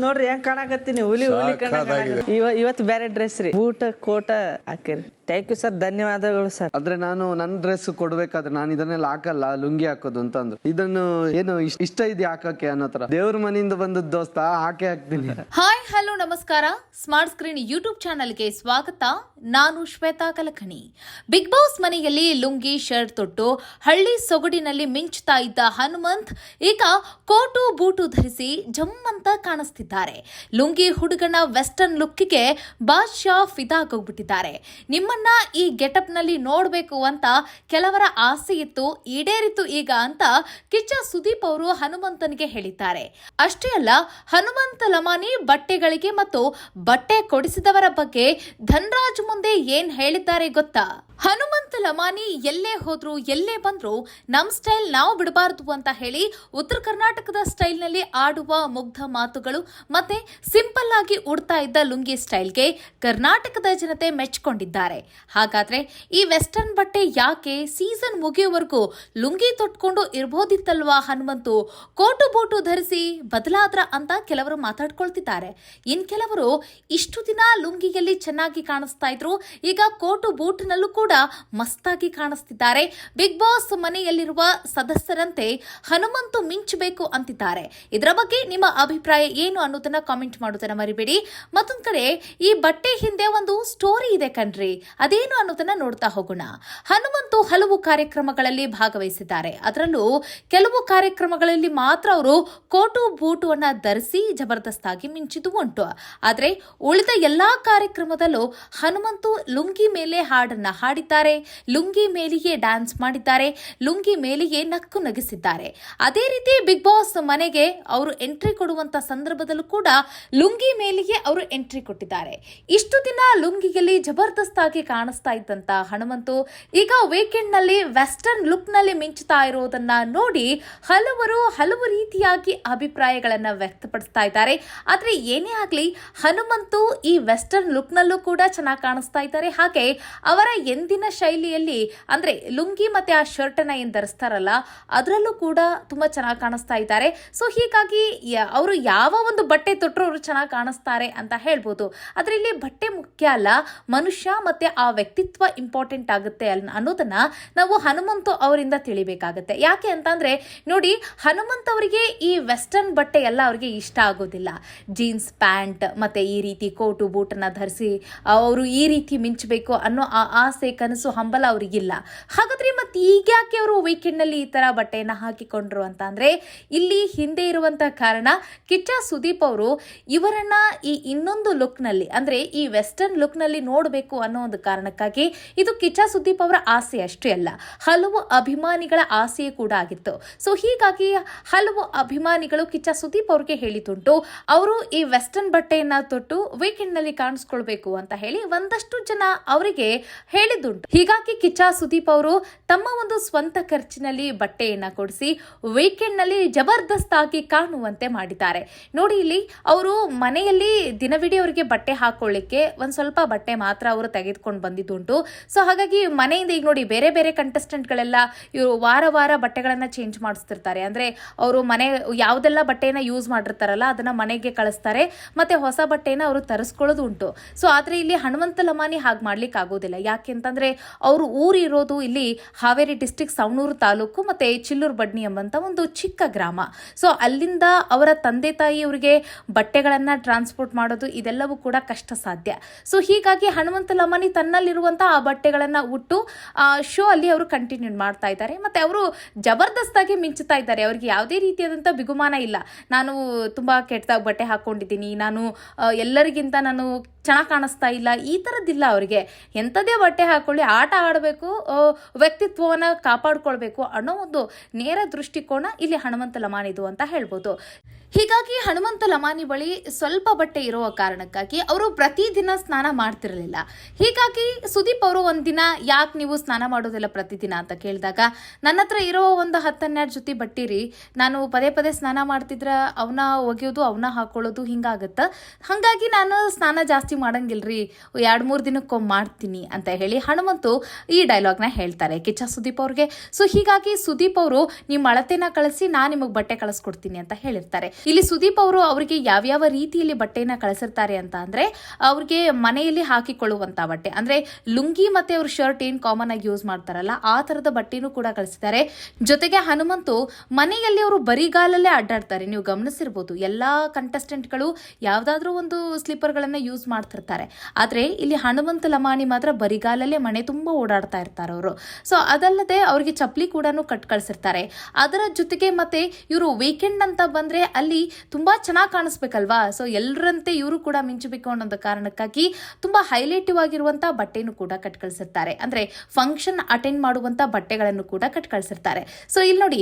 ನೋಡ್ರಿ ಹೆಂಗ್ ಕಾಣಕತ್ತೀನಿ ಹುಲಿ ಇವತ್ತು ಬೇರೆ ಡ್ರೆಸ್ ರೀ ಬೂಟ ಕೋಟ ಹಾಕಿರಿ. ಥ್ಯಾಂಕ್ ಯು ಸರ್, ಧನ್ಯವಾದಗಳು ಸರ್. ಆದ್ರೆ ನಾನು ನನ್ನ ಡ್ರೆಸ್ ಕೊಡ್ಬೇಕಾದ್ರೆ ನಾನು ಇದನ್ನೆಲ್ಲ ಹಾಕಲ್ಲ, ಲುಂಗಿ ಹಾಕೋದು ಅಂತ ಅಂದ್ರು. ಇದನ್ನು ಏನು ಇಷ್ಟ ಇದೆಯಾ ಹಾಕಕ್ಕೆ ಅನ್ನೋ ತರ. ದೇವ್ರ ಮನೆಯಿಂದ ಬಂದದ್ ದೋಸ್ತ ಹಾಕ್ತೀನಿ. ಹಾಯ್ ಹಲೋ ನಮಸ್ಕಾರ, ಸ್ಮಾರ್ಟ್ ಸ್ಕ್ರೀನ್ ಯೂಟ್ಯೂಬ್ ಚಾನಲ್ಗೆ ಸ್ವಾಗತ. ನಾನು ಶ್ವೇತಾ ಕಲಕಣಿ. ಬಿಗ್ ಬಾಸ್ ಮನೆಯಲ್ಲಿ ಲುಂಗಿ ಶರ್ಟ್ ತೊಟ್ಟು ಹಳ್ಳಿ ಸೊಗಡಿನಲ್ಲಿ ಮಿಂಚುತ್ತಾ ಇದ್ದ ಹನುಮಂತ್ ಈಗ ಕೋಟು ಬೂಟು ಧರಿಸಿ ಜಮ್ಮಂತ ಕಾಣಿಸ್ತಿದ್ದಾರೆ. ಲುಂಗಿ ಹುಡುಗನ ವೆಸ್ಟರ್ನ್ ಲುಕ್ಕಿಗೆ ಬಾದ್ಶಾ ಫಿದಾಗೋಗ್ಬಿಟ್ಟಿದ್ದಾರೆ. ನಿಮ್ಮನ್ನ ಈ ಗೆಟಪ್ ನಲ್ಲಿ ನೋಡ್ಬೇಕು ಅಂತ ಕೆಲವರ ಆಸೆ ಇತ್ತು, ಈಡೇರಿತು ಈಗ ಅಂತ ಕಿಚ್ಚ ಸುದೀಪ್ ಅವರು ಹನುಮಂತನಿಗೆ ಹೇಳಿದ್ದಾರೆ. ಅಷ್ಟೇ ಅಲ್ಲ, ಹನುಮಂತ ಲಮಾನಿ ಬಟ್ಟೆಗಳಿಗೆ ಮತ್ತು ಬಟ್ಟೆ ಕೊಡಿಸಿದವರ ಬಗ್ಗೆ ಧನ್ರಾಜ್ ಮುಂದೆ ಏನ್ ಹೇಳಿದ್ದಾರೆ ಗೊತ್ತಾ? ಹನುಮಂತ ಲಮಾನಿ ಎಲ್ಲೇ ಹೋದ್ರು ಎಲ್ಲೇ ಬಂದ್ರು ನಮ್ ಸ್ಟೈಲ್ ನಾವು ಬಿಡಬಾರದು ಅಂತ ಹೇಳಿ ಉತ್ತರ ಕರ್ನಾಟಕದ ಸ್ಟೈಲ್ ನಲ್ಲಿ ಆಡುವ ಮುಗ್ಧ ಮಾತುಗಳು ಮತ್ತೆ ಸಿಂಪಲ್ ಆಗಿ ಉಡ್ತಾ ಇದ್ದ ಲುಂಗಿ ಸ್ಟೈಲ್ಗೆ ಕರ್ನಾಟಕದ ಜನತೆ ಮೆಚ್ಚಿಕೊಂಡಿದ್ದಾರೆ. ಹಾಗಾದ್ರೆ ಈ ವೆಸ್ಟರ್ನ್ ಬಟ್ಟೆ ಯಾಕೆ ಸೀಸನ್ ಮುಗಿಯುವವರೆಗೂ ಲುಂಗಿ ತೊಟ್ಕೊಂಡು ಇರಬಹುದಿತ್ತಲ್ವಾ ಹನುಮಂತು ಕೋಟು ಬೋಟು ಧರಿಸಿ ಬದಲಾದ್ರ ಅಂತ ಕೆಲವರು ಮಾತಾಡ್ಕೊಳ್ತಿದ್ದಾರೆ. ಇನ್ ಕೆಲವರು ಇಷ್ಟು ದಿನ ಲುಂಗಿಯಲ್ಲಿ ಚೆನ್ನಾಗಿ ಕಾಣಿಸ್ತಾ ಇದ್ರು, ಈಗ ಕೋಟು ಬೂಟಿನಲ್ಲೂ ಕೂಡ ಮಸ್ತಾಗಿ ಕಾಣಿಸ್ತಿದ್ದಾರೆ. ಬಿಗ್ ಬಾಸ್ ಮನೆಯಲ್ಲಿರುವ ಸದಸ್ಯರಂತೆ ಹನುಮಂತು ಮಿಂಚಬೇಕು ಅಂತಿದ್ದಾರೆ. ಇದರ ಬಗ್ಗೆ ನಿಮ್ಮ ಅಭಿಪ್ರಾಯ ಏನು ಅನ್ನೋದನ್ನ ಕಾಮೆಂಟ್ ಮಾಡೋದನ್ನ ಮರಿಬೇಡಿ. ಮತ್ತೊಂದ್ ಕಡೆ ಈ ಬಟ್ಟೆ ಹಿಂದೆ ಒಂದು ಸ್ಟೋರಿ ಇದೆ ಕಣ್ರಿ, ಅದೇನು ಅನ್ನೋದನ್ನ ನೋಡ್ತಾ ಹೋಗೋಣ. ಹನುಮಂತು ಹಲವು ಕಾರ್ಯಕ್ರಮಗಳಲ್ಲಿ ಭಾಗವಹಿಸಿದ್ದಾರೆ. ಅದರಲ್ಲೂ ಕೆಲವು ಕಾರ್ಯಕ್ರಮಗಳಲ್ಲಿ ಮಾತ್ರ ಅವರು ಕೋಟು ಬೂಟು ಅನ್ನ ಧರಿಸಿ ಜಬರ್ದಸ್ತಾಗಿ ಮಿಂಚಿದ್ದು ಉಂಟು. ಆದ್ರೆ ಉಳಿದ ಎಲ್ಲಾ ಕಾರ್ಯಕ್ರಮದಲ್ಲೂ ಹನುಮಂತು ಲುಂಗಿ ಮೇಲೆ ಹಾಡನ್ನ ಹಾಡಿದ್ದಾರೆ, ಲುಂಗಿ ಮೇಲೆಯೇ ಡ್ಯಾನ್ಸ್ ಮಾಡಿದ್ದಾರೆ, ಲುಂಗಿ ಮೇಲೆಯೇ ನಕ್ಕು ನಗಿಸಿದ್ದಾರೆ. ಅದೇ ರೀತಿ ಬಿಗ್ ಬಾಸ್ ಮನೆಗೆ ಅವರು ಎಂಟ್ರಿ ಕೊಡುವಂತ ಸಂದರ್ಭದಲ್ಲೂ ಕೂಡ ಲುಂಗಿ ಮೇಲೆಯೇ ಅವರು ಎಂಟ್ರಿ ಕೊಟ್ಟಿದ್ದಾರೆ. ಇಷ್ಟು ದಿನ ಲುಂಗಿಯಲ್ಲಿ ಜಬರ್ದಸ್ತ್ ಆಗಿ ಕಾಣಿಸ್ತಾ ಇದ್ದಂತ ಹನುಮಂತು ಈಗ ವೀಕೆಂಡ್ ನಲ್ಲಿ ವೆಸ್ಟರ್ನ್ ಲುಕ್ ನಲ್ಲಿ ಮಿಂಚುತ್ತಾ ಇರೋದನ್ನ ನೋಡಿ ಹಲವು ರೀತಿಯಾಗಿ ಅಭಿಪ್ರಾಯಗಳನ್ನ ವ್ಯಕ್ತಪಡಿಸ್ತಾ ಇದ್ದಾರೆ. ಆದ್ರೆ ಏನೇ ಆಗ್ಲಿ ಹನುಮಂತು ಈ ವೆಸ್ಟರ್ನ್ ಲುಕ್ ನಲ್ಲೂ ಕೂಡ ಚೆನ್ನಾಗಿ ಕಾಣಿಸ್ತಾ ಇದ್ದಾರೆ. ಹಾಗೆ ಅವರ ಎಂದಿನ ಶೈಲಿಯಲ್ಲಿ ಅಂದ್ರೆ ಲುಂಗಿ ಮತ್ತೆ ಆ ಶರ್ಟ್ ಅನ್ನ ಏನ್ ಧರಿಸ್ತಾರಲ್ಲ ಅದರಲ್ಲೂ ಕೂಡ ತುಂಬಾ ಚೆನ್ನಾಗಿ ಕಾಣಿಸ್ತಾ ಇದ್ದಾರೆ. ಸೊ ಹೀಗಾಗಿ ಅವರು ಯಾವ ಒಂದು ಬಟ್ಟೆ ತೊಟ್ಟರು ಅವರು ಚೆನ್ನಾಗಿ ಕಾಣಿಸ್ತಾರೆ ಅಂತ ಹೇಳ್ಬೋದು. ಆದ್ರೆ ಇಲ್ಲಿ ಬಟ್ಟೆ ಮುಖ್ಯ ಅಲ್ಲ, ಮನುಷ್ಯ ಮತ್ತೆ ಆ ವ್ಯಕ್ತಿತ್ವ ಇಂಪಾರ್ಟೆಂಟ್ ಆಗುತ್ತೆ ಅನ್ನೋದನ್ನ ನಾವು ಹನುಮಂತು ಅವರಿಂದ ತಿಳಿಬೇಕಾಗತ್ತೆ. ಯಾಕೆ ಅಂತಂದ್ರೆ ನೋಡಿ, ಹನುಮಂತ್ ಅವರಿಗೆ ಈ ವೆಸ್ಟರ್ನ್ ಬಟ್ಟೆ ಎಲ್ಲ ಅವರಿಗೆ ಇಷ್ಟ ಆಗೋದಿಲ್ಲ. ಜೀನ್ಸ್ ಪ್ಯಾಂಟ್ ಮತ್ತೆ ಈ ರೀತಿ ಕೋಟು ಬೂಟನ್ನ ಧರಿಸಿ ಅವರು ಈ ರೀತಿ ಮಿಂಚಬೇಕು ಅನ್ನೋ ಆಸೆ ಕನಸು ಹಂಬಲ ಅವರಿಗಿಲ್ಲ. ಹಾಗಾದ್ರೆ ಮತ್ತೆ ಈಗ ಯಾಕೆ ಅವರು ವೀಕೆಂಡ್ ನಲ್ಲಿ ಈ ತರ ಬಟ್ಟೆಯನ್ನ ಹಾಕಿಕೊಂಡ್ರು ಅಂತ ಅಂದ್ರೆ ಇಲ್ಲಿ ಹಿಂದೆ ಇರುವಂತಹ ಕಾರಣ ಕಿಚ್ಚ ಸುದೀಪ್ ಅವರು ಇವರನ್ನ ಈ ಇನ್ನೊಂದು ಲುಕ್ ನಲ್ಲಿ ಅಂದ್ರೆ ಈ ವೆಸ್ಟರ್ನ್ ಲುಕ್ ನಲ್ಲಿ ನೋಡಬೇಕು ಅನ್ನೋ ಒಂದು ಕಾರಣಕ್ಕಾಗಿ ಇದು ಕಿಚ್ಚ ಸುದೀಪ್ ಅವರ ಆಸೆ ಅಷ್ಟೇ ಅಲ್ಲ, ಹಲವು ಅಭಿಮಾನಿಗಳ ಆಸೆಯೂ ಕೂಡ ಆಗಿತ್ತು. ಸೊ ಹೀಗಾಗಿ ಹಲವು ಅಭಿಮಾನಿಗಳು ಕಿಚ್ಚ ಸುದೀಪ್ ಅವ್ರಿಗೆ ಹೇಳಿದುಂಟು, ಅವರು ಈ ವೆಸ್ಟರ್ನ್ ಬಟ್ಟೆಯನ್ನ ತೊಟ್ಟು ವೀಕೆಂಡ್ ನಲ್ಲಿ ಕಾಣಿಸ್ಕೊಳ್ಬೇಕು ಅಂತ ಹೇಳಿ ಒಂದಷ್ಟು ಜನ ಅವರಿಗೆ ಹೇಳಿದ್ದುಂಟು. ಹೀಗಾಗಿ ಕಿಚ್ಚ ಸುದೀಪ್ ಅವರು ತಮ್ಮ ಒಂದು ಸ್ವಂತ ಖರ್ಚಿನಲ್ಲಿ ಬಟ್ಟೆಯನ್ನ ಕೊಡಿಸಿ ವೀಕೆಂಡ್ ನಲ್ಲಿ ಜಬರ್ದಸ್ತ್ ಆಗಿ ಕಾಣುವಂತೆ ಮಾಡಿದ್ದಾರೆ. ನೋಡಿ, ಇಲ್ಲಿ ಅವರು ಮನೆಯಲ್ಲಿ ದಿನವಿಡೀ ಅವರಿಗೆ ಬಟ್ಟೆ ಹಾಕೊಳ್ಳಿಕ್ಕೆ ಒಂದ್ ಸ್ವಲ್ಪ ಬಟ್ಟೆ ಮಾತ್ರ ಅವರು ತೆಗೆದುಕೊಂಡು ಬಂದಿದ್ದುಂಟು. ಸೊ ಹಾಗಾಗಿ ಮನೆಯಿಂದ ಈಗ ನೋಡಿ ಬೇರೆ ಬೇರೆ ಕಂಟೆಸ್ಟೆಂಟ್ ಗಳೆಲ್ಲ ಇವರು ವಾರ ಬಟ್ಟೆಗಳನ್ನ ಚೇಂಜ್ ಮಾಡಿಸ್ತಿರ್ತಾರೆ. ಅಂದ್ರೆ ಅವರು ಮನೆ ಯಾವ್ದೆಲ್ಲ ಬಟ್ಟೆನ ಯೂಸ್ ಮಾಡಿರ್ತಾರಲ್ಲ ಅದನ್ನ ಮನೆಗೆ ಕಳಿಸ್ತಾರೆ, ಮತ್ತೆ ಹೊಸ ಬಟ್ಟೆನ ಅವರು ತರಿಸ್ಕೊಳ್ಳೋದು ಉಂಟು. ಸೊ ಆದ್ರೆ ಇಲ್ಲಿ ಹನುಮಂತ ಲಮಾನಿ ಹಾಗೆ ಮಾಡ್ಲಿಕ್ಕೆ ಆಗೋದಿಲ್ಲ. ಯಾಕೆ ಅಂತಂದ್ರೆ ಅವರು ಊರಿರೋದು ಇಲ್ಲಿ ಹಾವೇರಿ ಡಿಸ್ಟ್ರಿಕ್ಟ್ ಸವಣೂರು ತಾಲೂಕು ಮತ್ತೆ ಚಿಲ್ಲೂರು ಬಡ್ನಿ ಎಂಬಂತ ಒಂದು ಚಿಕ್ಕ ಗ್ರಾಮ. ಸೊ ಅಲ್ಲಿಂದ ಅವರ ತಂದೆ ತಾಯಿ ಅವರಿಗೆ ಬಟ್ಟೆಗಳನ್ನ ಟ್ರಾನ್ಸ್ಪೋರ್ಟ್ ಮಾಡೋದು ಇದೆಲ್ಲವೂ ಕೂಡ ಕಷ್ಟ ಸಾಧ್ಯ. ಸೊ ಹೀಗಾಗಿ ಹನುಮಂತ ಲಮಾನಿ ತನ್ನಲ್ಲಿರುವಂತಹ ಆ ಬಟ್ಟೆಗಳನ್ನ ಉಟ್ಟು ಶೋ ಅಲ್ಲಿ ಅವರು ಕಂಟಿನ್ಯೂ ಮಾಡ್ತಾ ಇದ್ದಾರೆ. ಮತ್ತೆ ಅವರು ಜಬರ್ದಸ್ತಾಗಿ ಮಿಂಚುತ್ತಾ ಇದ್ದಾರೆ. ಅವ್ರಿಗೆ ಯಾವುದೇ ರೀತಿಯಾದಂಥ ಬಿಗುಮಾನ ಇಲ್ಲ, ನಾನು ತುಂಬಾ ಕೆಟ್ಟದಾಗಿ ಬಟ್ಟೆ ಹಾಕೊಂಡಿದ್ದೀನಿ, ನಾನು ಎಲ್ಲರಿಗಿಂತ ನಾನು ಚೆನ್ನಾಗಿ ಕಾಣಿಸ್ತಾ ಇಲ್ಲ, ಈ ಥರದ್ದಿಲ್ಲ ಅವರಿಗೆ. ಎಂಥದೇ ಬಟ್ಟೆ ಹಾಕೊಳ್ಳಿ, ಆಟ ಆಡಬೇಕು, ವ್ಯಕ್ತಿತ್ವವನ್ನು ಕಾಪಾಡ್ಕೊಳ್ಬೇಕು ಅನ್ನೋ ಒಂದು ನೇರ ದೃಷ್ಟಿಕೋನ ಇಲ್ಲಿ ಹನುಮಂತ ಲಮಾನಿದು ಅಂತ ಹೇಳ್ಬೋದು. ಹೀಗಾಗಿ ಹನುಮಂತ ಲಮಾನಿ ಬಳಿ ಸ್ವಲ್ಪ ಬಟ್ಟೆ ಇರುವ ಕಾರಣಕ್ಕಾಗಿ ಅವರು ಪ್ರತಿದಿನ ಸ್ನಾನ ಮಾಡ್ತಿರಲಿಲ್ಲ. ಹೀಗಾಗಿ ಸುದೀಪ್ ಅವರು ಒಂದಿನ ಯಾಕೆ ನೀವು ಸ್ನಾನ ಮಾಡೋದಿಲ್ಲ ಪ್ರತಿದಿನ ಅಂತ ಕೇಳಿದಾಗ, ನನ್ನ ಹತ್ರ ಇರೋ ಒಂದು 10-12 ಜೊತೆ ಬಟ್ಟಿರಿ, ನಾನು ಪದೇ ಸ್ನಾನ ಮಾಡ್ತಿದ್ರ ಅವನ್ನ ಒಗೆಯೋದು ಅವನ್ನ ಹಾಕೊಳ್ಳೋದು ಹಿಂಗಾಗತ್ತ, ಹಾಗಾಗಿ ನಾನು ಸ್ನಾನ ಜಾಸ್ತಿ ಮಾಡಂಗಿಲ್ರಿ, 2-3 ದಿನಕ್ಕೊಮ್ಮೆ ಮಾಡ್ತೀನಿ ಅಂತ ಹೇಳಿ ಹನುಮಂತು ಈ ಡೈಲಾಗ್ನ ಹೇಳ್ತಾರೆ ಕಿಚ್ಚ ಸುದೀಪ್ ಅವ್ರಿಗೆ. ಸೊ ಹೀಗಾಗಿ ಸುದೀಪ್ ಅವರು ನಿಮ್ಮ ಅಳತೆನ ಕಳಿಸಿ ನಾನು ನಿಮಗೆ ಬಟ್ಟೆ ಕಳಿಸ್ಕೊಡ್ತೀನಿ ಅಂತ ಹೇಳಿರ್ತಾರೆ. ಇಲ್ಲಿ ಸುದೀಪ್ ಅವರು ಅವರಿಗೆ ಯಾವ್ಯಾವ ರೀತಿಯಲ್ಲಿ ಬಟ್ಟೆನ ಕಳಿಸಿರ್ತಾರೆ ಅಂತ ಅಂದ್ರೆ ಅವ್ರಿಗೆ ಮನೆಯಲ್ಲಿ ಹಾಕಿಕೊಳ್ಳುವಂತ ಬಟ್ಟೆ ಅಂದ್ರೆ ಲುಂಗಿ ಮತ್ತೆ ಅವ್ರ ಶರ್ಟ್ ಏನ್ ಕಾಮನ್ ಆಗಿ ಯೂಸ್ ಮಾಡ್ತಾರಲ್ಲ ಆ ತರದ ಬಟ್ಟೆನೂ ಕೂಡ ಕಳಿಸಿದ್ದಾರೆ. ಜೊತೆಗೆ ಹನುಮಂತು ಮನೆಯಲ್ಲಿ ಅವರು ಬರಿಗಾಲಲ್ಲೇ ಅಡ್ಡಾಡ್ತಾರೆ. ನೀವು ಗಮನಿಸಿರ್ಬೋದು ಎಲ್ಲಾ ಕಂಟೆಸ್ಟೆಂಟ್ಗಳು ಯಾವ್ದಾದ್ರು ಒಂದು ಸ್ಲಿಪ್ಪರ್ ಗಳನ್ನ ಯೂಸ್ ಮಾಡ್ತಿರ್ತಾರೆ. ಆದ್ರೆ ಇಲ್ಲಿ ಹನುಮಂತ ಲಮಾಣಿ ಮಾತ್ರ ಬರಿಗಾಲಲ್ಲೇ ಮನೆ ತುಂಬಾ ಓಡಾಡ್ತಾ ಇರ್ತಾರೆ ಅವರು. ಸೊ ಅದಲ್ಲದೆ ಅವ್ರಿಗೆ ಚಪ್ಪಲಿ ಕೂಡ ಕಟ್ ಕಳ್ಸಿರ್ತಾರೆ. ಅದರ ಜೊತೆಗೆ ಮತ್ತೆ ಇವರು ವೀಕೆಂಡ್ ಅಂತ ಬಂದ್ರೆ ಅಲ್ಲಿ ತುಂಬಾ ಚೆನ್ನಾಗಿ ಕಾಣಿಸ್ಬೇಕಲ್ವಾ, ಸೊ ಎಲ್ಲರಂತೆ ಇವರು ಕೂಡ ಮಿಂಚಬೇಕು ಅನ್ನೋ ಕಾರಣಕ್ಕಾಗಿ ತುಂಬಾ ಹೈಲೈಟಿವ್ ಆಗಿರುವಂತ ಬಟ್ಟೆನೂ ಕೂಡ ಕಟ್ ಕಳ್ಸಿರ್ತಾರೆ. ಅಂದ್ರೆ ಫಂಕ್ಷನ್ ಅಟೆಂಡ್ ಮಾಡುವಂತ ಬಟ್ಟೆಗಳನ್ನು ಕೂಡ ಕಟ್ ಕಳ್ಸಿರ್ತಾರೆ. ಸೊ ಇಲ್ಲಿ ನೋಡಿ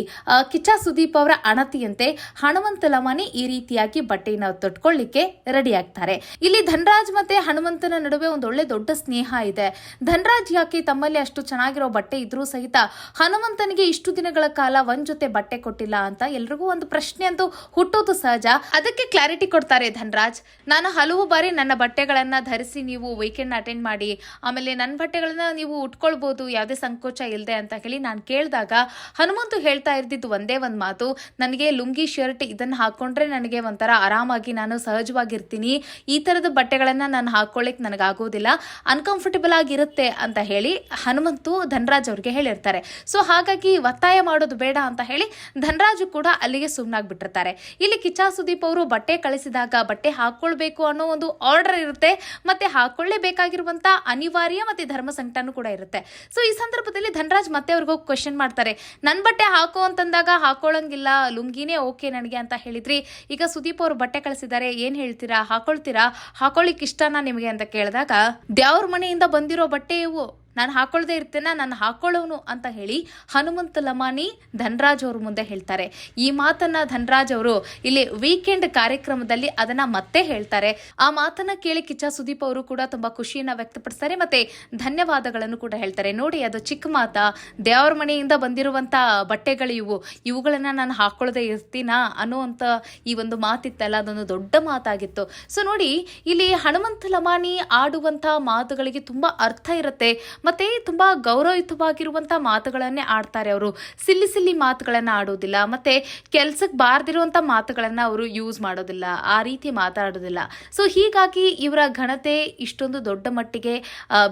ಕಿಚ್ಚ ಸುದೀಪ್ ಅವರ ಅಣತಿಯಂತೆ ಹನುಮಂತ ಲಮಾಣಿ ಈ ರೀತಿಯಾಗಿ ಬಟ್ಟೆನ ತೊಟ್ಕೊಳ್ಳಿಕ್ಕೆ ರೆಡಿ ಆಗ್ತಾರೆ. ಇಲ್ಲಿ ಧನರಾಜ್ ಮತ್ತೆ ಹನುಮಂತನ ನಡುವೆ ಒಂದು ಒಳ್ಳೆ ದೊಡ್ಡ ಸ್ನೇಹ ಇದೆ. ಧನರಾಜ್ ಯಾಕೆ ತಮ್ಮಲ್ಲಿ ಅಷ್ಟು ಚೆನ್ನಾಗಿರೋ ಬಟ್ಟೆ ಇದ್ರೂ ಸಹಿತ ಹನುಮಂತನಿಗೆ ಇಷ್ಟು ದಿನಗಳ ಕಾಲ ಒಂದ್ ಜೊತೆ ಬಟ್ಟೆ ಕೊಟ್ಟಿಲ್ಲ ಅಂತ ಎಲ್ರಿಗೂ ಒಂದು ಪ್ರಶ್ನೆ ಅಂತೂ ಹುಟ್ಟೋದು ಸಹಜ. ಅದಕ್ಕೆ ಕ್ಲಾರಿಟಿ ಕೊಡ್ತಾರೆ ಧನರಾಜ್. ನಾನು ಹಲವು ಬಾರಿ ನನ್ನ ಬಟ್ಟೆಗಳನ್ನ ಧರಿಸಿ ನೀವು ವೀಕೆಂಡ್ ಅಟೆಂಡ್ ಮಾಡಿ, ಆಮೇಲೆ ನನ್ನ ಬಟ್ಟೆಗಳನ್ನ ನೀವು ಉಟ್ಕೊಳ್ಬಹುದು ಯಾವುದೇ ಸಂಕೋಚ ಇಲ್ಲದೆ ಅಂತ ಹೇಳಿ ನಾನು ಕೇಳಿದಾಗ ಹನುಮಂತು ಹೇಳ್ತಾ ಇರ್ತಿದ್ದು ಒಂದೇ ಒಂದು ಮಾತು, ನನಗೆ ಲುಂಗಿ ಶರ್ಟ್ ಇದನ್ನ ಹಾಕೊಂಡ್ರೆ ನನಗೆ ಒಂಥರ ಆರಾಮಾಗಿ ನಾನು ಸಹಜವಾಗಿರ್ತೀನಿ, ಈ ತರದ ಬಟ್ಟೆಗಳನ್ನ ನಾನು ಹಾಕೊಳ್ಳಿಕ್ ನನಗಾಗೋದಿಲ್ಲ, ಅನ್ಕಂಫರ್ಟಬಲ್ ಆಗಿರುತ್ತೆ ಅಂತ ಹೇಳಿ ಹನುಮಂತು ಧನರಾಜ್ ಅವ್ರಿಗೆ ಹೇಳಿರ್ತಾರೆ. ಸೊ ಹಾಗಾಗಿ ಒತ್ತಾಯ ಮಾಡೋದು ಬೇಡ ಅಂತ ಹೇಳಿ ಧನರಾಜು ಕೂಡ ಅಲ್ಲಿಗೆ ಸುಮ್ಮನಾಗ್ಬಿಟ್ಟಿರ್ತಾರೆ. ಇಲ್ಲಿ ಕಿಚ್ಚ ಸುದೀಪ್ ಅವರು ಬಟ್ಟೆ ಕಳಿಸಿದಾಗ ಬಟ್ಟೆ ಹಾಕೊಳ್ಬೇಕು ಅನ್ನೋ ಒಂದು ಆರ್ಡರ್ ಇರುತ್ತೆ, ಮತ್ತೆ ಹಾಕೊಳ್ಳೇಬೇಕಾಗಿರುವಂತ ಅನಿವಾರ್ಯ ಮತ್ತೆ ಧರ್ಮ ಸಂಕಟನೂ ಕೂಡ ಇರುತ್ತೆ. ಸೊ ಈ ಸಂದರ್ಭದಲ್ಲಿ ಧನರಾಜ್ ಮತ್ತೆ ಅವ್ರಿಗೂ ಕ್ವೆಶ್ಚನ್ ಮಾಡ್ತಾರೆ, ನನ್ ಬಟ್ಟೆ ಹಾಕೋ ಅಂತಂದಾಗ ಹಾಕೊಳ್ಳಂಗಿಲ್ಲ, ಲುಂಗಿನೇ ಓಕೆ ನನಗೆ ಅಂತ ಹೇಳಿದ್ರಿ, ಈಗ ಸುದೀಪ್ ಅವರು ಬಟ್ಟೆ ಕಳಿಸಿದ್ದಾರೆ, ಏನ್ ಹೇಳ್ತೀರಾ, ಹಾಕೊಳ್ತೀರಾ, ಹಾಕೊಳ್ಳಿಕ್ ಇಷ್ಟನಾ ನಿಮಗೆ ಅಂತ ಕೇಳಿದಾಗ ದ್ಯಾವ್ರ ಮನೆಯಿಂದ ಬಂದಿರೋ ಬಟ್ಟೆ ಇವು, ನಾನು ಹಾಕೊಳ್ದೇ ಇರ್ತೇನೆ, ನಾನು ಹಾಕೊಳ್ಳೋನು ಅಂತ ಹೇಳಿ ಹನುಮಂತ ಲಮಾಣಿ ಧನರಾಜ್ ಅವ್ರ ಮುಂದೆ ಹೇಳ್ತಾರೆ. ಈ ಮಾತನ್ನ ಧನರಾಜ್ ಅವರು ಇಲ್ಲಿ ವೀಕೆಂಡ್ ಕಾರ್ಯಕ್ರಮದಲ್ಲಿ ಅದನ್ನ ಮತ್ತೆ ಹೇಳ್ತಾರೆ. ಆ ಮಾತನ್ನ ಕೇಳಿ ಕಿಚ್ಚ ಸುದೀಪ್ ಅವರು ಕೂಡ ತುಂಬಾ ಖುಷಿಯನ್ನ ವ್ಯಕ್ತಪಡಿಸ್ತಾರೆ ಮತ್ತೆ ಧನ್ಯವಾದಗಳನ್ನು ಕೂಡ ಹೇಳ್ತಾರೆ. ನೋಡಿ ಅದು ಚಿಕ್ಕ ಮಾತ, ದೇವ್ರ ಮನೆಯಿಂದ ಬಂದಿರುವಂತ ಬಟ್ಟೆಗಳು ಇವುಗಳನ್ನ ನಾನು ಹಾಕೊಳ್ಳದೆ ಇರ್ತೀನಾ ಅನ್ನುವಂತ ಈ ಒಂದು ಮಾತಿತ್ತಲ್ಲ, ಅದೊಂದು ದೊಡ್ಡ ಮಾತಾಗಿತ್ತು. ಸೊ ನೋಡಿ ಇಲ್ಲಿ ಹನುಮಂತ ಲಮಾಣಿ ಆಡುವಂತ ಮಾತುಗಳಿಗೆ ತುಂಬಾ ಅರ್ಥ ಇರುತ್ತೆ, ಮತ್ತೆ ತುಂಬಾ ಗೌರವಯುತವಾಗಿರುವಂತ ಮಾತುಗಳನ್ನೇ ಆಡ್ತಾರೆ. ಅವರು ಸಿಲ್ಲಿ ಮಾತುಗಳನ್ನ ಆಡೋದಿಲ್ಲ, ಮತ್ತೆ ಕೆಲ್ಸಕ್ಕೆ ಬಾರ್ದಿರುವಂತ ಮಾತುಗಳನ್ನ ಅವರು ಯೂಸ್ ಮಾಡೋದಿಲ್ಲ, ಆ ರೀತಿ ಮಾತಾಡೋದಿಲ್ಲ. ಸೊ ಹೀಗಾಗಿ ಇವರ ಘನತೆ ಇಷ್ಟೊಂದು ದೊಡ್ಡ ಮಟ್ಟಿಗೆ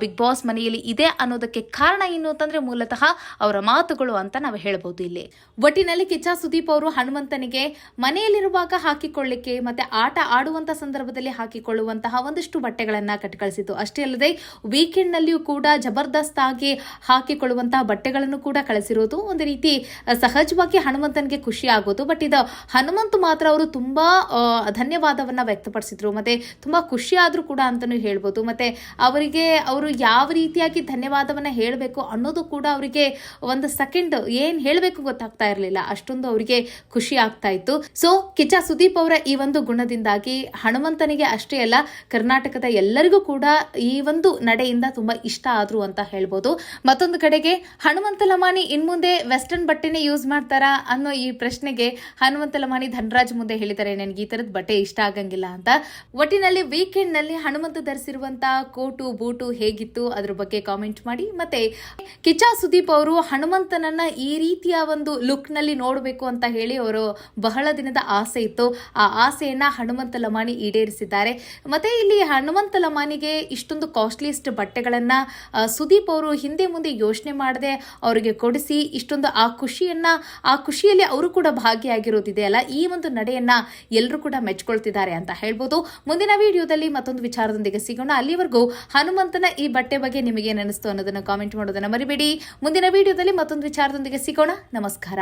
ಬಿಗ್ ಬಾಸ್ ಮನೆಯಲ್ಲಿ ಇದೆ ಅನ್ನೋದಕ್ಕೆ ಕಾರಣ ಏನು ಅಂತಂದ್ರೆ ಮೂಲತಃ ಅವರ ಮಾತುಗಳು ಅಂತ ನಾವು ಹೇಳ್ಬೋದು. ಇಲ್ಲಿ ಒಟ್ಟಿನಲ್ಲಿ ಕಿಚ್ಚ ಸುದೀಪ್ ಅವರು ಹನುಮಂತನಿಗೆ ಮನೆಯಲ್ಲಿರುವಾಗ ಹಾಕಿಕೊಳ್ಳಿಕ್ಕೆ ಮತ್ತೆ ಆಟ ಆಡುವಂತ ಸಂದರ್ಭದಲ್ಲಿ ಹಾಕಿಕೊಳ್ಳುವಂತಹ ಒಂದಷ್ಟು ಬಟ್ಟೆಗಳನ್ನ ಕಟ್ಕಳಿಸಿತು. ಅಷ್ಟೇ ಅಲ್ಲದೆ ವೀಕೆಂಡ್ ನಲ್ಲಿಯೂ ಕೂಡ ಜಬರ್ದಸ್ತ್ ಆಗಿ ಹಾಕಿಕೊಳ್ಳುವಂತಹ ಬಟ್ಟೆಗಳನ್ನು ಕೂಡ ಕಳಿಸಿರೋದು ಒಂದು ರೀತಿ ಸಹಜವಾಗಿ ಹನುಮಂತನಿಗೆ ಖುಷಿ ಆಗೋದು. ಬಟ್ ಇದು ಹನುಮಂತು ಮಾತ್ರ ಅವರು ತುಂಬಾ ಧನ್ಯವಾದವನ್ನ ವ್ಯಕ್ತಪಡಿಸಿದ್ರು, ಮತ್ತೆ ತುಂಬಾ ಖುಷಿ ಆದ್ರೂ ಕೂಡ ಅಂತಾನೂ ಹೇಳ್ಬೋದು. ಮತ್ತೆ ಅವರಿಗೆ ಅವರು ಯಾವ ರೀತಿಯಾಗಿ ಧನ್ಯವಾದವನ್ನ ಹೇಳಬೇಕು ಅನ್ನೋದು ಕೂಡ ಅವರಿಗೆ ಒಂದು ಸೆಕೆಂಡ್ ಏನ್ ಹೇಳಬೇಕು ಗೊತ್ತಾಗ್ತಾ ಇರಲಿಲ್ಲ, ಅಷ್ಟೊಂದು ಅವರಿಗೆ ಖುಷಿ ಆಗ್ತಾ ಇತ್ತು. ಸೊ ಕಿಚ್ಚ ಸುದೀಪ್ ಅವರ ಈ ಒಂದು ಗುಣದಿಂದಾಗಿ ಹನುಮಂತನಿಗೆ ಅಷ್ಟೇ ಅಲ್ಲ ಕರ್ನಾಟಕದ ಎಲ್ಲರಿಗೂ ಕೂಡ ಈ ಒಂದು ನಡೆಯಿಂದ ತುಂಬಾ ಇಷ್ಟ ಆದ್ರು ಅಂತ ಹೇಳ್ಬೋದು. ಮತ್ತೊಂದು ಕಡೆಗೆ ಹನುಮಂತ ಲಮಾಣಿ ಇನ್ಮುಂದೆ ವೆಸ್ಟರ್ನ್ ಬಟ್ಟೆನೇ ಯೂಸ್ ಮಾಡ್ತಾರಾ ಅನ್ನೋ ಈ ಪ್ರಶ್ನೆಗೆ ಹನುಮಂತ ಲಮಾಣಿ ಧನರಾಜ್ ಮುಂದೆ ಹೇಳಿದ್ದಾರೆ, ನನಗೆ ಈ ತರದ ಬಟ್ಟೆ ಇಷ್ಟ ಆಗಂಗಿಲ್ಲ ಅಂತ. ಒಟ್ಟಿನಲ್ಲಿ ವೀಕೆಂಡ್ ನಲ್ಲಿ ಹನುಮಂತ ಧರಿಸಿರುವಂತಹ ಕೋಟು ಬೂಟು ಹೇಗಿತ್ತು ಅದ್ರ ಬಗ್ಗೆ ಕಾಮೆಂಟ್ ಮಾಡಿ. ಮತ್ತೆ ಕಿಚ್ಚ ಸುದೀಪ್ ಅವರು ಹನುಮಂತನನ್ನ ಈ ರೀತಿಯ ಒಂದು ಲುಕ್ ನಲ್ಲಿ ನೋಡಬೇಕು ಅಂತ ಹೇಳಿ ಅವರು ಬಹಳ ದಿನದ ಆಸೆ ಇತ್ತು, ಆ ಆಸೆಯನ್ನ ಹನುಮಂತ ಲಮಾಣಿ ಈಡೇರಿಸಿದ್ದಾರೆ. ಮತ್ತೆ ಇಲ್ಲಿ ಹನುಮಂತ ಲಮಾಣಿಗೆ ಇಷ್ಟೊಂದು ಕಾಸ್ಟ್ಲಿಯಸ್ಟ್ ಬಟ್ಟೆಗಳನ್ನ ಸುದೀಪ್ ಅವರು ಹಿಂದೆ ಮುಂದೆ ಯೋಚನೆ ಮಾಡದೆ ಅವರಿಗೆ ಕೊಡಿಸಿ ಇಷ್ಟೊಂದು ಆ ಖುಷಿಯಲ್ಲಿ ಅವರು ಕೂಡ ಭಾಗಿಯಾಗಿರೋದಿದೆ ಅಲ್ಲ, ಈ ಒಂದು ನಡೆಯನ್ನ ಎಲ್ಲರೂ ಕೂಡ ಮೆಚ್ಕೊಳ್ತಿದ್ದಾರೆ ಅಂತ ಹೇಳ್ಬೋದು. ಮುಂದಿನ ವಿಡಿಯೋದಲ್ಲಿ ಮತ್ತೊಂದು ವಿಚಾರದೊಂದಿಗೆ ಸಿಗೋಣ. ಅಲ್ಲಿವರೆಗೂ ಹನುಮಂತನ ಈ ಬಟ್ಟೆ ಬಗ್ಗೆ ನಿಮಗೆ ಏನಿಸ್ತು ಅನ್ನೋದನ್ನ ಕಾಮೆಂಟ್ ಮಾಡೋದನ್ನ ಮರಿಬೇಡಿ. ಮುಂದಿನ ವಿಡಿಯೋದಲ್ಲಿ ಮತ್ತೊಂದು ವಿಚಾರದೊಂದಿಗೆ ಸಿಗೋಣ. ನಮಸ್ಕಾರ.